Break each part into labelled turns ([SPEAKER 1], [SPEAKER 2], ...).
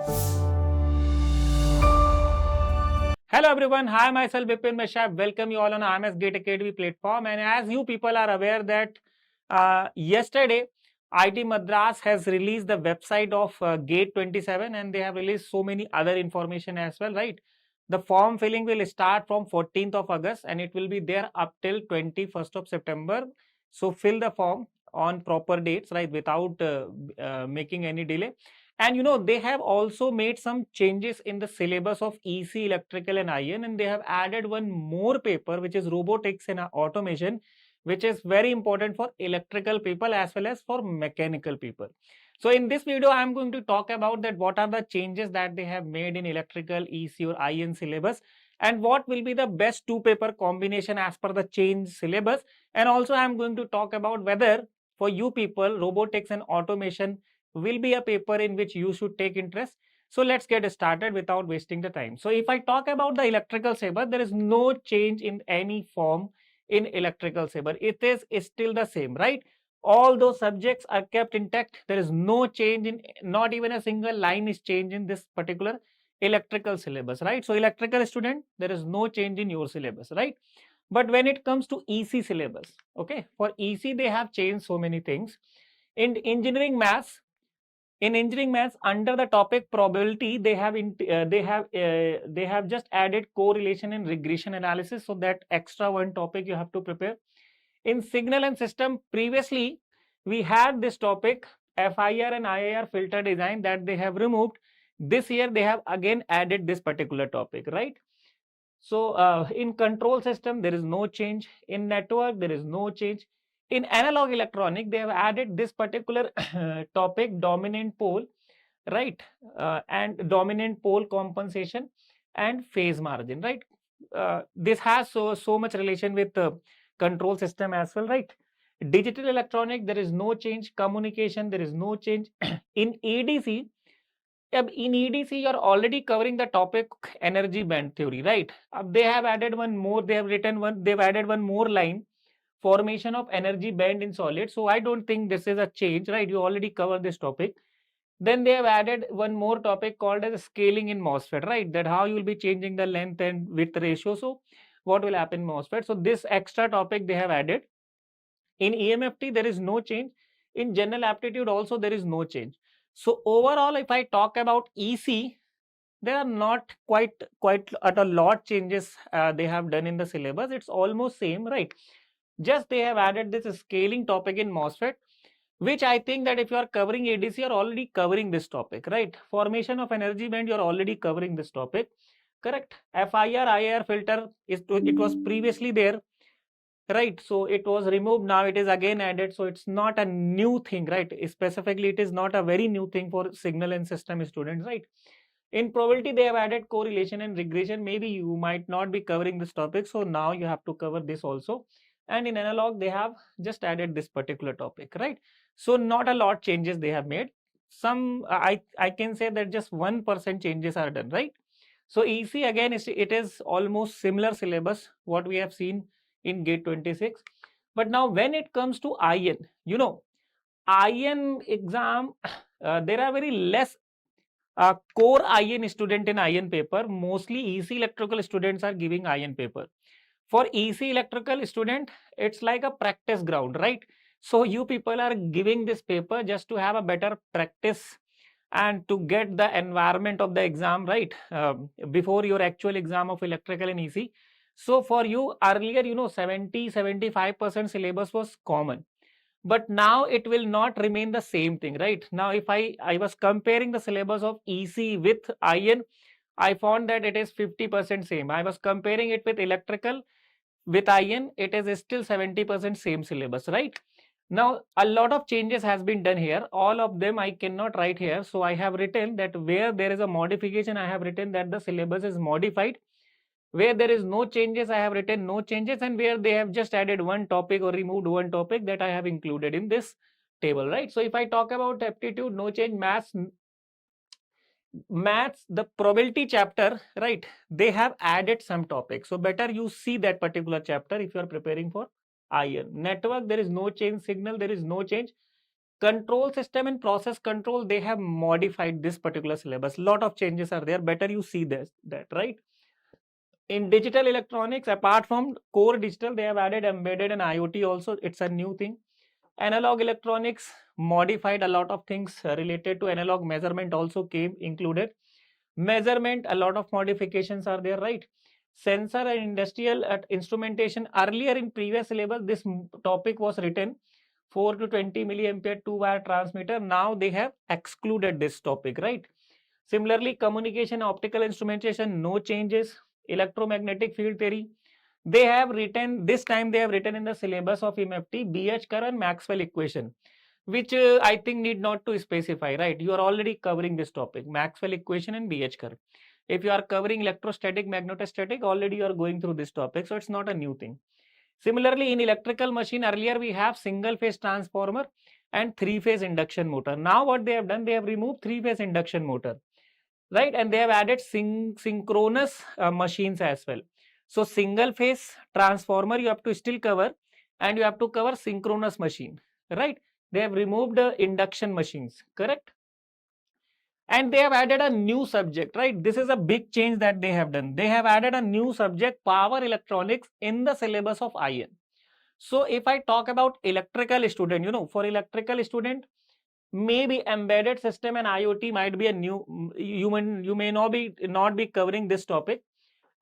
[SPEAKER 1] Hello everyone, hi myself Vipin, Mishra. Welcome you all on IMS Gate Academy platform. And as you people are aware that yesterday IT Madras has released the website of Gate 27 and they have released so many other information as well, right? The form filling will start from 14th of August and it will be there up till 21st of September. So fill the form on proper dates, right, without making any delay. And they have also made some changes in the syllabus of EC, electrical and IN, and they have added one more paper which is robotics and automation, which is very important for electrical people as well as for mechanical people. So in this video, I am going to talk about that what are the changes that they have made in electrical, EC or IN syllabus, and what will be the best two paper combination as per the change syllabus. And also I am going to talk about whether for you people robotics and automation will be a paper in which you should take interest. So let's get started without wasting the time. So if I talk about the electrical syllabus, there is no change in any form in electrical syllabus. It is still the same, right? All those subjects are kept intact. There is no change in, not even a single line is changed in this particular electrical syllabus, right? So electrical student, there is no change in your syllabus, right? But when it comes to EC syllabus, okay, for EC they have changed so many things. In engineering maths under the topic probability they have just added correlation and regression analysis, so that extra one topic you have to prepare. In signal and system, previously we had this topic FIR and IIR filter design that they have removed. This year they have again added this particular topic, right? So in control system, there is no change. In network, there is no change. In analog electronic, they have added this particular topic, dominant pole, right? And dominant pole compensation and phase margin, right? This has so much relation with control system as well, right? Digital electronic, there is no change. Communication, there is no change. In EDC, in EDC, you're already covering the topic energy band theory, right? They have added one more, they've added one more line, formation of energy band in solid. So I don't think this is a change, right? You already covered this topic. Then they have added one more topic called as scaling in MOSFET, right? That how you will be changing the length and width ratio. So what will happen in MOSFET? So this extra topic they have added. In EMFT, there is no change. In general aptitude also, there is no change. So overall, if I talk about EC, there are not quite at a lot changes they have done in the syllabus. It's almost same, right? Just they have added this scaling topic in MOSFET, which I think that if you are covering ADC, you are already covering this topic, right? Formation of energy band, you are already covering this topic, correct? FIR, IIR filter, it was previously there, right? So it was removed, now it is again added. So it's not a new thing, right? Specifically, it is not a very new thing for signal and system students, right? In probability, they have added correlation and regression. Maybe you might not be covering this topic, so now you have to cover this also. And in analog, they have just added this particular topic, right? So not a lot changes they have made. Some I can say that just 1% changes are done, right? So EC again it is almost similar syllabus what we have seen in Gate 26. But now when it comes to IN, IN exam, there are very less core IN student in IN paper. Mostly EC electrical students are giving IN paper. For EC electrical student, it's like a practice ground, right? So you people are giving this paper just to have a better practice and to get the environment of the exam, right? Before your actual exam of electrical and EC. So for you earlier, 70-75% syllabus was common, but now it will not remain the same thing, right? Now if I was comparing the syllabus of EC with IN, I found that it is 50% same. I was comparing it with electrical with IN, it is still 70% same syllabus, right? Now a lot of changes has been done here. All of them I cannot write here, so I have written that where there is a modification, I have written that the syllabus is modified. Where there is no changes, I have written no changes, and where they have just added one topic or removed one topic, that I have included in this table, right? So if I talk about aptitude, no change. Maths, the probability chapter, right? They have added some topics. So better you see that particular chapter if you are preparing for IN. Network, there is no change. Signal, there is no change. Control system and process control, they have modified this particular syllabus. Lot of changes are there. Better you see this, that, right? In digital electronics, apart from core digital, they have added embedded and IoT also. It's a new thing. Analog electronics modified a lot of things related to analog measurement also came included. Measurement, a lot of modifications are there, right? Sensor and industrial at instrumentation. Earlier in previous syllabus, this topic was written 4 to 20 milliampere 2-wire transmitter. Now they have excluded this topic, right? Similarly, communication, optical instrumentation, no changes. Electromagnetic field theory, they have written, this time they have written in the syllabus of MFT, BH curve and Maxwell equation, which I think need not to specify, right? You are already covering this topic, Maxwell equation and BH curve. If you are covering electrostatic, magnetostatic, already you are going through this topic, so it's not a new thing. Similarly, in electrical machine, earlier we have single phase transformer and 3-phase induction motor. Now what they have done, they have removed 3-phase induction motor, right? And they have added synchronous machines as well. So single phase transformer you have to still cover, and you have to cover synchronous machine, right? They have removed induction machines, correct? And they have added a new subject, right? This is a big change that they have done. They have added a new subject, power electronics, in the syllabus of IN. So if I talk about electrical student, for electrical student, maybe embedded system and IoT might be a new, you may not be covering this topic.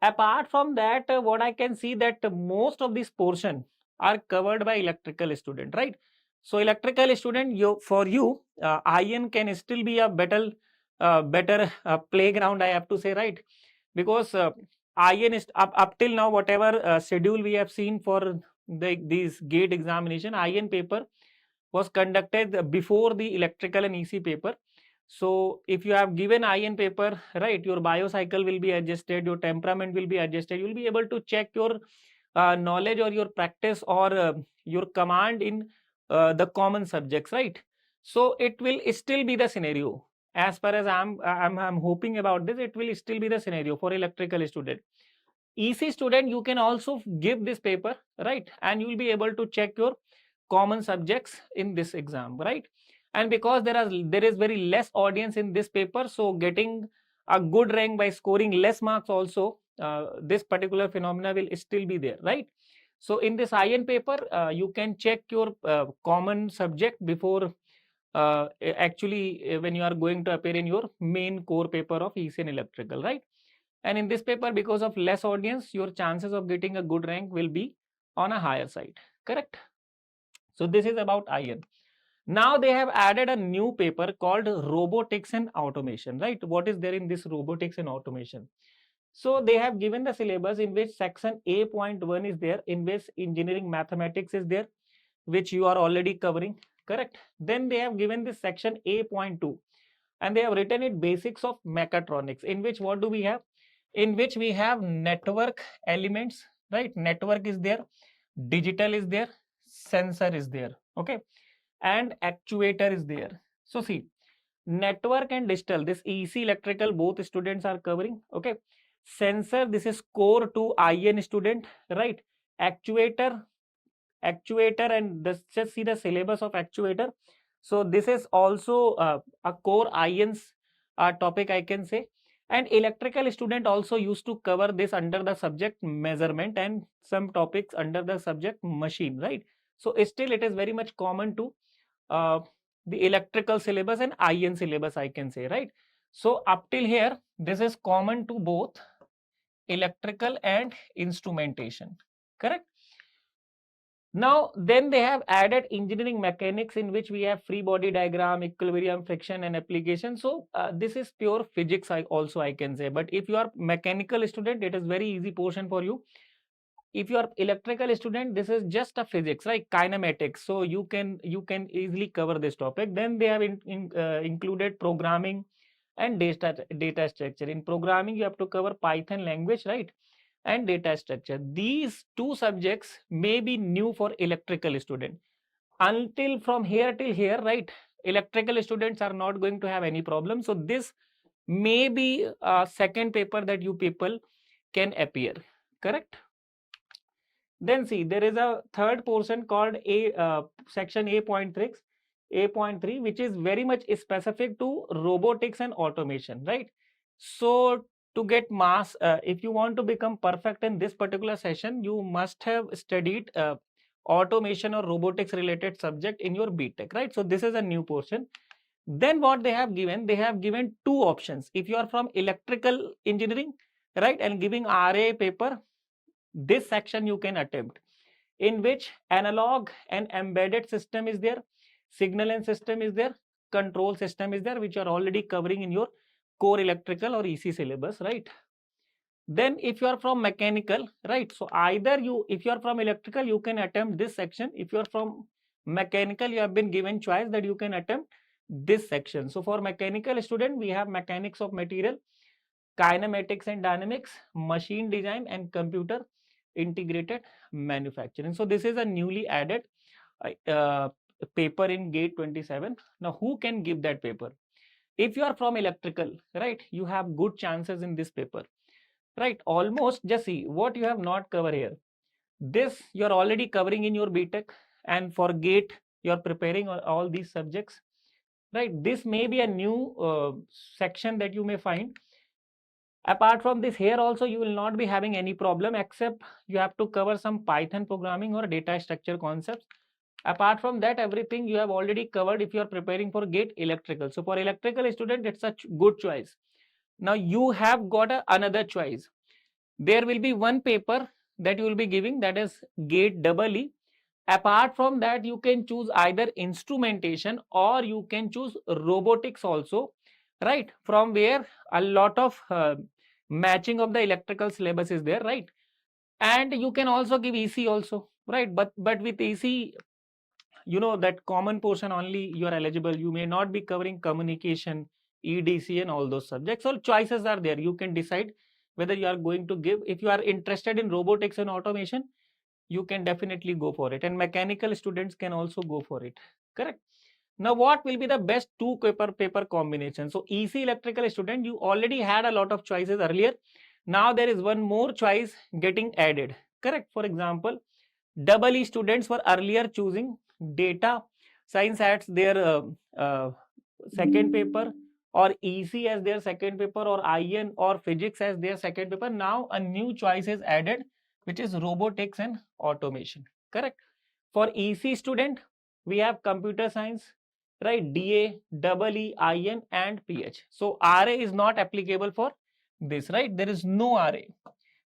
[SPEAKER 1] Apart from that, what I can see that most of this portion are covered by electrical student, right? So electrical student, for you, IN can still be a better playground, I have to say, right? Because IN is up till now, whatever schedule we have seen for these gate examination, IN paper was conducted before the electrical and EC paper. So if you have given IN paper, right, your biocycle will be adjusted, your temperament will be adjusted. You will be able to check your knowledge or your practice or your command in the common subjects, right? So it will still be the scenario. As far as I'm hoping about this, it will still be the scenario for electrical student. EC student, you can also give this paper, right? And you will be able to check your common subjects in this exam, right? And because there is very less audience in this paper, so getting a good rank by scoring less marks also, this particular phenomena will still be there, right? So in this IN paper, you can check your common subject before actually when you are going to appear in your main core paper of EC and electrical, right? And in this paper, because of less audience, your chances of getting a good rank will be on a higher side, correct? So this is about IN. Now they have added a new paper called Robotics and Automation, right? What is there in this Robotics and Automation? So they have given the syllabus in which section A.1 is there, in which engineering mathematics is there, which you are already covering, correct? Then they have given this section A.2 and they have written it basics of mechatronics, in which what do we have? In which we have network elements, right? Network is there, digital is there, sensor is there, okay, and actuator is there. So see, network and digital, this EC electrical both students are covering, okay. Sensor, this is core to IN student, right? Actuator, and just see the syllabus of actuator. So this is also a core IN's topic, I can say. And electrical student also used to cover this under the subject measurement and some topics under the subject machine, right? So still it is very much common to uh, the electrical syllabus and IN syllabus, I can say, right? So up till here, this is common to both electrical and instrumentation, correct? Now, then they have added engineering mechanics, in which we have free body diagram, equilibrium, friction, and application. So this is pure physics, I can say. But if you are mechanical student, it is very easy portion for you. If you are electrical student, this is just a physics, right? Kinematics. So you can easily cover this topic. Then they have included programming and data structure. In programming, you have to cover Python language, right? And data structure. These two subjects may be new for electrical student. Until from here till here, right? Electrical students are not going to have any problem. So this may be a second paper that you people can appear, correct? Then see, there is a third portion called section A.6, A.3, which is very much specific to robotics and automation, right? So to get mass, if you want to become perfect in this particular session, you must have studied automation or robotics related subject in your BTech, right? So this is a new portion. Then what they have given two options. If you are from electrical engineering, right, and giving RA paper, this section you can attempt, in which analog and embedded system is there, signal and system is there, control system is there, which are already covering in your core electrical or EC syllabus, right? Then if you are from mechanical, right, so either you, if you are from electrical, you can attempt this section. If you are from mechanical, you have been given choice that you can attempt this section. So for mechanical student, we have mechanics of material, kinematics and dynamics, machine design, and computer integrated manufacturing. So this is a newly added uh, paper in gate 27. Now who can give that paper? If you are from electrical, right, you have good chances in this paper, right? Almost, just see what you have not covered here. This you are already covering in your BTech, and for gate you are preparing all these subjects, right? This may be a new section that you may find. Apart from this, here also you will not be having any problem, except you have to cover some Python programming or data structure concepts. Apart from that, everything you have already covered if you are preparing for gate electrical. So for electrical student, it's a good choice. Now you have got another choice. There will be one paper that you will be giving, that is gate double E. Apart from that, you can choose either instrumentation or you can choose robotics also, right? From where a lot of matching of the electrical syllabus is there, right? And you can also give EC also, right? But with EC, you know that common portion only you are eligible. You may not be covering communication, EDC, and all those subjects. So choices are there. You can decide whether you are going to give. If you are interested in robotics and automation, you can definitely go for it, and mechanical students can also go for it, correct? Now what will be the best two paper combination? So EC electrical student, you already had a lot of choices earlier. Now there is one more choice getting added, correct? For example, double E students were earlier choosing data science as their second paper, or EC as their second paper, or IN or physics as their second paper. Now a new choice is added, which is robotics and automation, correct? For EC student, we have computer science, right? DA, double E, IN, and PH. So RA is not applicable for this, right? There is no RA.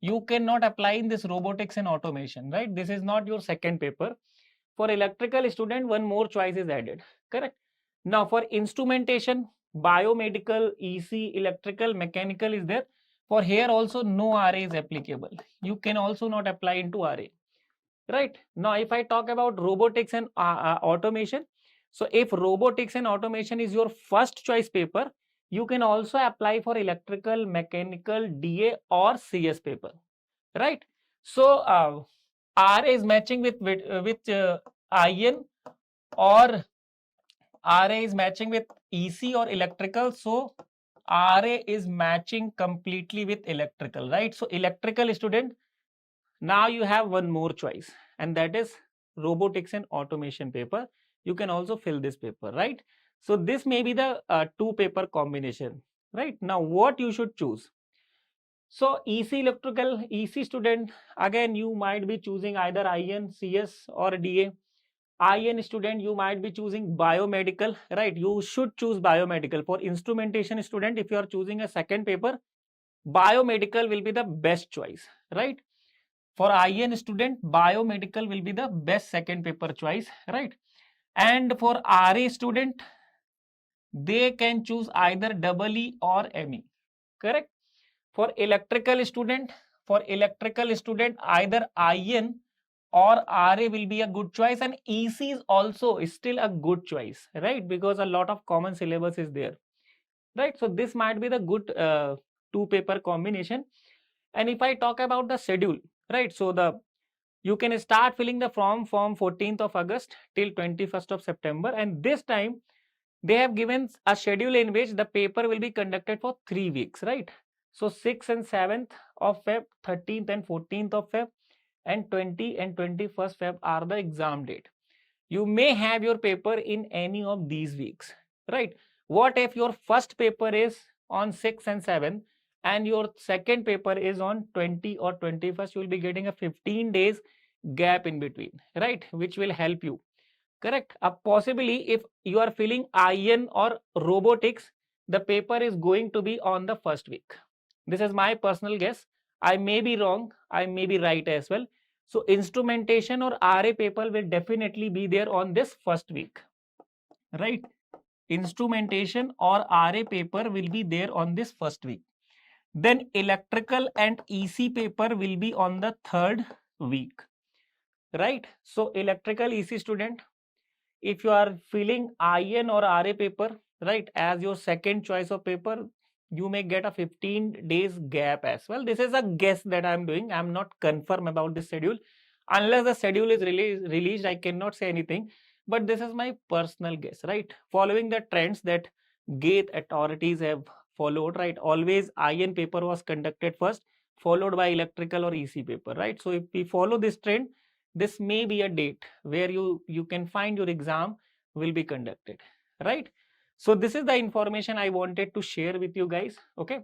[SPEAKER 1] You cannot apply in this robotics and automation, right? This is not your second paper. For electrical student, one more choice is added, correct? Now for instrumentation, biomedical, EC, electrical, mechanical is there. For here also no RA is applicable. You can also not apply into RA, right? Now if I talk about robotics and automation, so if robotics and automation is your first choice paper, you can also apply for electrical, mechanical, DA or CS paper, right? So RA is matching with IN, or RA is matching with EC or electrical. So RA is matching completely with electrical, right? So electrical student, now you have one more choice, and that is robotics and automation paper. You can also fill this paper, right? So this may be the two paper combination, right? Now what you should choose? So EC electrical, EC student, again you might be choosing either IN, CS or DA. IN student, you might be choosing biomedical, right? You should choose biomedical. For instrumentation student, if you are choosing a second paper, biomedical will be the best choice, right? For IN student, biomedical will be the best second paper choice, right? And for RA student, they can choose either double E or ME, correct? For electrical student, either IN or RA will be a good choice, and EC is also still a good choice, right? Because a lot of common syllabus is there, right? So this might be the good two paper combination. And if I talk about the schedule, right? So you can start filling the form from 14th of August till 21st of September, and this time they have given a schedule in which the paper will be conducted for 3 weeks, right? So 6th and 7th of Feb, 13th and 14th of Feb, and 20 and 21st Feb are the exam date. you may have your paper in any of these weeks, right? What if your first paper is on 6th and 7th and your second paper is on 20 or 21st? You will be getting a 15 days gap in between, right? Which will help you, correct? Possibly if you are feeling IN or robotics, the paper is going to be on the first week. This is my personal guess. I may be wrong, I may be right as well. So instrumentation or RA paper will definitely be there on this first week, right? Instrumentation or RA paper will be there on this first week. Then electrical and EC paper will be on the third week, right? So electrical EC student, if you are feeling IN or RA paper, right, as your second choice of paper, you may get a 15 days gap as well. This is a guess that I'm doing. I'm not confirm about the schedule. Unless the schedule is released, I cannot say anything. But this is my personal guess, right? Following the trends that GATE authorities have followed, right? Always IN paper was conducted first, followed by electrical or EC paper, right? So if we follow this trend, this may be a date where you can find your exam will be conducted, right? So this is the information I wanted to share with you guys. Okay,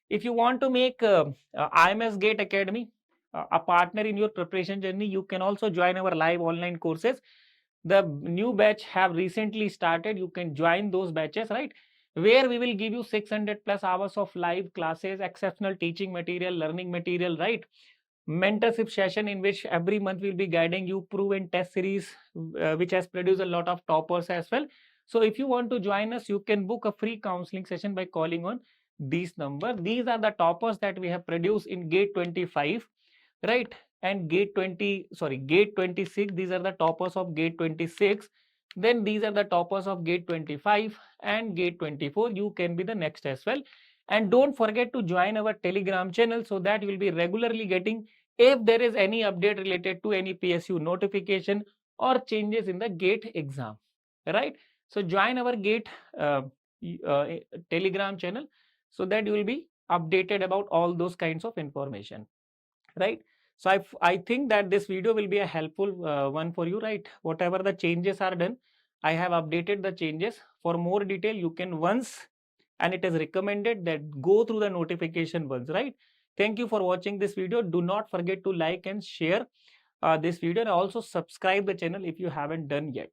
[SPEAKER 1] if you want to make IMS Gate Academy a partner in your preparation journey, you can also join our live online courses. The new batch have recently started. You can join those batches, right, where we will give you 600 plus hours of live classes, exceptional teaching material, learning material, right? Mentorship session in which every month we'll be guiding you, proven test series, which has produced a lot of toppers as well. So if you want to join us, you can book a free counseling session by calling on these number. These are the toppers that we have produced in gate 25, right? And gate 20, sorry, gate 26, these are the toppers of gate 26. Then these are the toppers of gate 25 and gate 24. You can be the next as well. And don't forget to join our Telegram channel so that you will be regularly getting if there is any update related to any PSU notification or changes in the GATE exam, right? So join our GATE uh, Telegram channel so that you will be updated about all those kinds of information, right? So I think that this video will be a helpful one for you, right? Whatever the changes are done, I have updated the changes. For more detail, you can once, and it is recommended that go through the notification once, right? Thank you for watching this video. Do not forget to like and share this video, and also subscribe the channel if you haven't done yet.